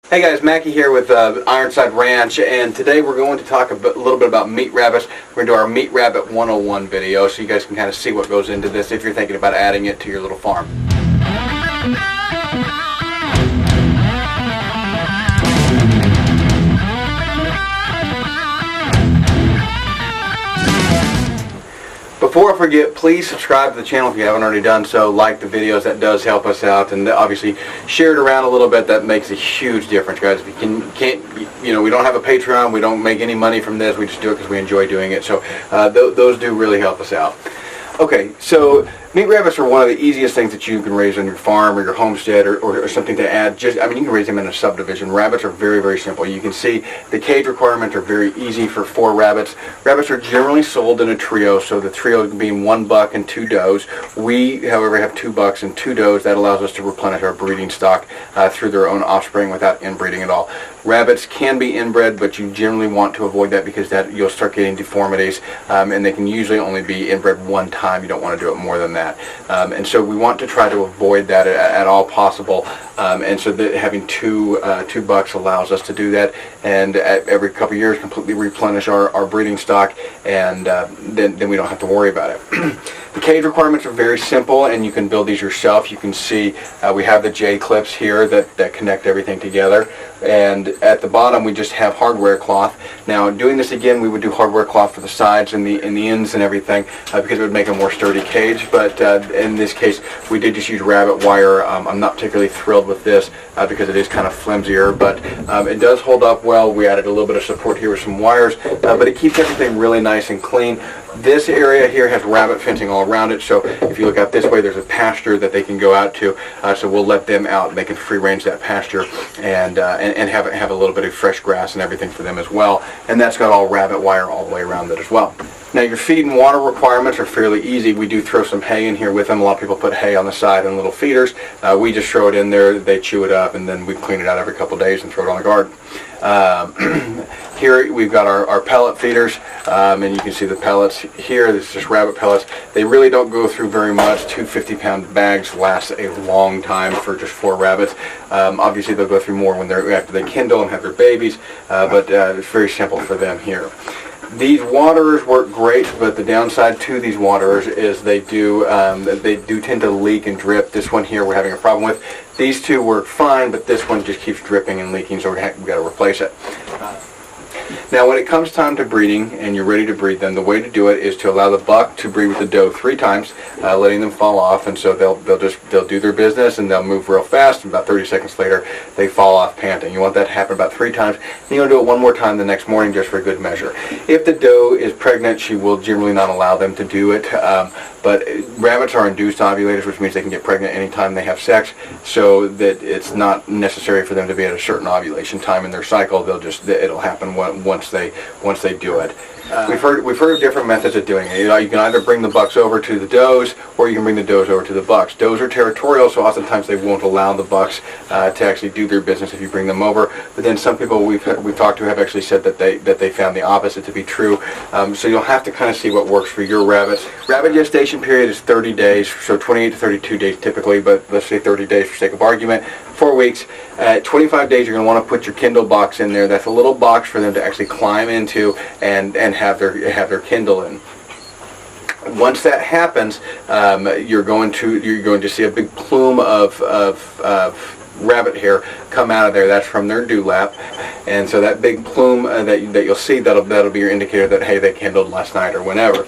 Hey guys, Mackay here with Ironside Ranch, and today we're going to talk a little bit about meat rabbits. We're going to do our Meat Rabbit 101 video so you guys can kind of see what goes into this if you're thinking about adding it to your little farm. Before I forget, please subscribe to the channel if you haven't already done so. Like the videos, that does help us out, and obviously share it around a little bit. That makes a huge difference, guys. If you can't, we don't have a Patreon, we don't make any money from this. We just do it because we enjoy doing it. So those do really help us out. Okay, so meat rabbits are one of the easiest things that you can raise on your farm or your homestead or something to add. You can raise them in a subdivision. Rabbits are very, very simple. You can see the cage requirements are very easy for 4 rabbits. Rabbits are generally sold in a trio, so the trio being 1 buck and 2 does. We, however, have 2 bucks and 2 does. That allows us to replenish our breeding stock through their own offspring without inbreeding at all. Rabbits can be inbred, but you generally want to avoid that because you'll start getting deformities, and they can usually only be inbred 1 time. You don't want to do it more than that. And so we want to try to avoid that at all possible. And so having two bucks allows us to do that, and every couple of years completely replenish our breeding stock, and then we don't have to worry about it. The cage requirements are very simple, and you can build these yourself. You can see we have the J-clips here that connect everything together, and at the bottom we just have hardware cloth. Now doing this again, we would do hardware cloth for the sides and the ends and everything because it would make a more sturdy cage, but in this case we did just use rabbit wire. I'm not particularly thrilled with this because it is kind of flimsier, but it does hold up well. We added a little bit of support here with some wires, but it keeps everything really nice and clean. This area here has rabbit fencing all around it, so if you look out this way, there's a pasture that they can go out to, so we'll let them out and they can free range that pasture and have a little bit of fresh grass and everything for them as well, and that's got all rabbit wire all the way around it as well. Now your feed and water requirements are fairly easy. We do throw some hay in here with them. A lot of people put hay on the side and little feeders. We just throw it in there, they chew it up, and then we clean it out every couple of days and throw it on the garden. Here we've got our pellet feeders, and you can see the pellets here. This is just rabbit pellets. They really don't go through very much. 2 50-pound bags last a long time for just 4 rabbits. Obviously they'll go through more after they kindle and have their babies, but it's very simple for them here. These waterers work great, but the downside to these waterers is they do tend to leak and drip. This one here we're having a problem with. These 2 work fine, but this one just keeps dripping and leaking, so we've got to replace it. Now when it comes time to breeding and you're ready to breed them, the way to do it is to allow the buck to breed with the doe 3 times, letting them fall off, and so they'll do their business and they'll move real fast, and about 30 seconds later they fall off panting. You want that to happen about 3 times, and you'll do it 1 more time the next morning just for good measure. If the doe is pregnant, she will generally not allow them to do it, but rabbits are induced ovulators, which means they can get pregnant anytime they have sex, so that it's not necessary for them to be at a certain ovulation time in their cycle. It'll happen once they do it. We've heard of different methods of doing it. You can either bring the bucks over to the does, or you can bring the does over to the bucks. Does are territorial, so oftentimes they won't allow the bucks to actually do their business if you bring them over. But then some people we've talked to have actually said that they found the opposite to be true. So you'll have to kind of see what works for your rabbits. Rabbit gestation period is 30 days, so 28 to 32 days typically, but let's say 30 days for sake of argument. 4 weeks. At 25 days, you're going to want to put your Kindle box in there. That's a little box for them to actually climb into and have their Kindle in. Once that happens, you're going to see a big plume of rabbit hair come out of there. That's from their dewlap, and so that big plume that you'll see, that'll be your indicator that, hey, they kindled last night or whenever.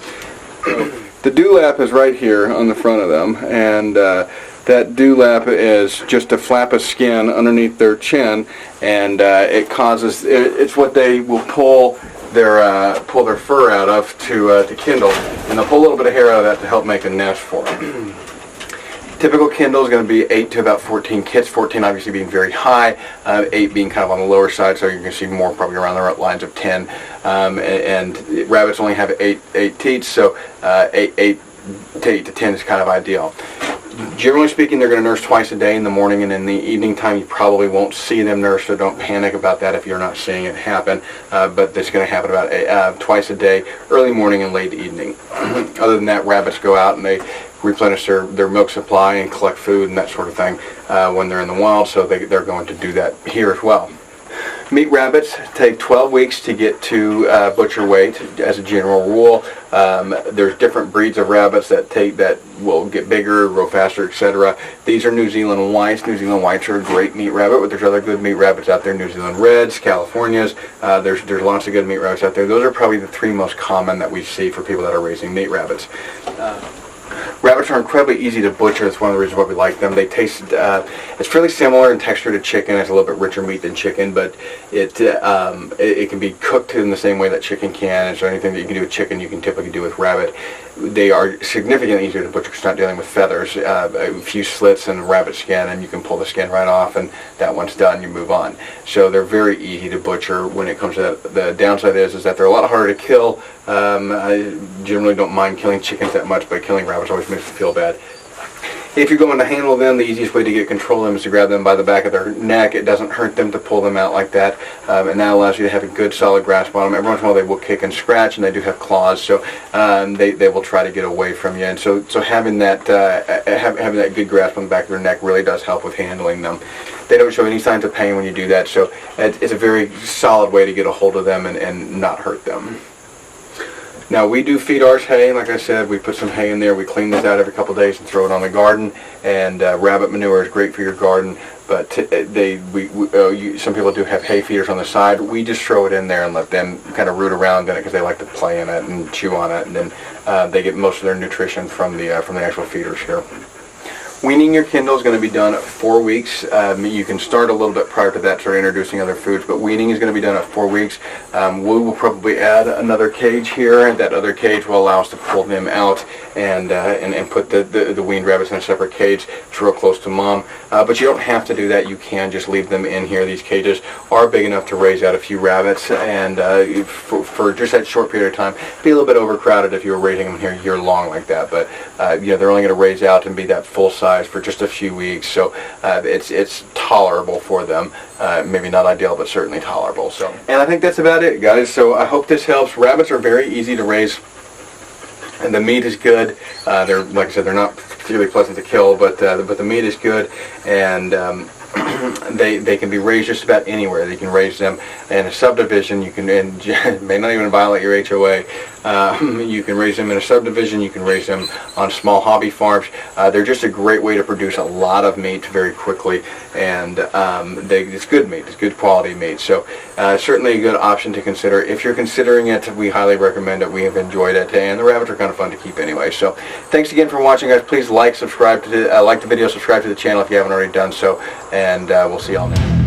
The dewlap is right here on the front of them, and that dewlap is just a flap of skin underneath their chin, and it's what they will pull their fur out of to kindle, and they'll pull a little bit of hair out of that to help make a nest for them. Typical kindle is going to be 8 to about 14 kits, 14 obviously being very high, 8 being kind of on the lower side, so you're going to see more probably around the lines of 10. And rabbits only have 8 teats, so 8 to 10 is kind of ideal. Generally speaking, they're going to nurse twice a day, in the morning and in the evening time. You probably won't see them nurse, so don't panic about that if you're not seeing it happen. But it's going to happen about twice a day, early morning and late evening. Other than that, rabbits go out and replenish their milk supply and collect food and that sort of thing when they're in the wild, so they're going to do that here as well. Meat rabbits take 12 weeks to get to butcher weight as a general rule. There's different breeds of rabbits that will get bigger, grow faster, etc. These are New Zealand whites. New Zealand whites are a great meat rabbit, but there's other good meat rabbits out there. New Zealand reds, Californias. There's lots of good meat rabbits out there. Those are probably the 3 most common that we see for people that are raising meat rabbits. Rabbits are incredibly easy to butcher. That's one of the reasons why we like them. They taste, it's fairly similar in texture to chicken. It's a little bit richer meat than chicken, but it can be cooked in the same way that chicken can. And so anything that you can do with chicken, you can typically do with rabbit. They are significantly easier to butcher because you're not dealing with feathers. A few slits in rabbit skin, and you can pull the skin right off, and that one's done. You move on. So they're very easy to butcher. When it comes to that, the downside is that they're a lot harder to kill. I generally don't mind killing chickens that much, but killing rabbits always makes me feel bad. If you're going to handle them, the easiest way to get control of them is to grab them by the back of their neck. It doesn't hurt them to pull them out like that, and that allows you to have a good solid grasp on them. Every once in a while they will kick and scratch, and they do have claws, so they will try to get away from you. And so having that having that good grasp on the back of their neck really does help with handling them. They don't show any signs of pain when you do that, so it's a very solid way to get a hold of them and not hurt them. Now we do feed ours hay. Like I said, we put some hay in there. We clean this out every couple of days and throw it on the garden. And rabbit manure is great for your garden, but some people do have hay feeders on the side. We just throw it in there and let them kind of root around in it because they like to play in it and chew on it, and then they get most of their nutrition from the actual feeders here. Weaning your kindle is going to be done at 4 weeks. You can start a little bit prior to that, start introducing other foods, but weaning is going to be done at 4 weeks. We will probably add another cage here. That other cage will allow us to pull them out and put the weaned rabbits in a separate cage. It's real close to mom, but you don't have to do that. You can just leave them in here. These cages are big enough to raise out a few rabbits, and for just that short period of time, be a little bit overcrowded if you were raising them here year long like that. But they're only going to raise out and be that full size for just a few weeks, so it's tolerable for them. Maybe not ideal, but certainly tolerable. So, and I think that's about it, guys. So I hope this helps. Rabbits are very easy to raise, and the meat is good. They're, like I said, they're not particularly pleasant to kill, but the meat is good, and they can be raised just about anywhere. They can raise them in a subdivision. You can, and may not even violate your HOA. You can raise them in a subdivision. You can raise them on small hobby farms. They're just a great way to produce a lot of meat very quickly, and it's good meat. It's good quality meat. So certainly a good option to consider. If you're considering it, we highly recommend it. We have enjoyed it, and the rabbits are kind of fun to keep anyway. So thanks again for watching, guys. Please like the video, subscribe to the channel if you haven't already done so, and we'll see y'all next time.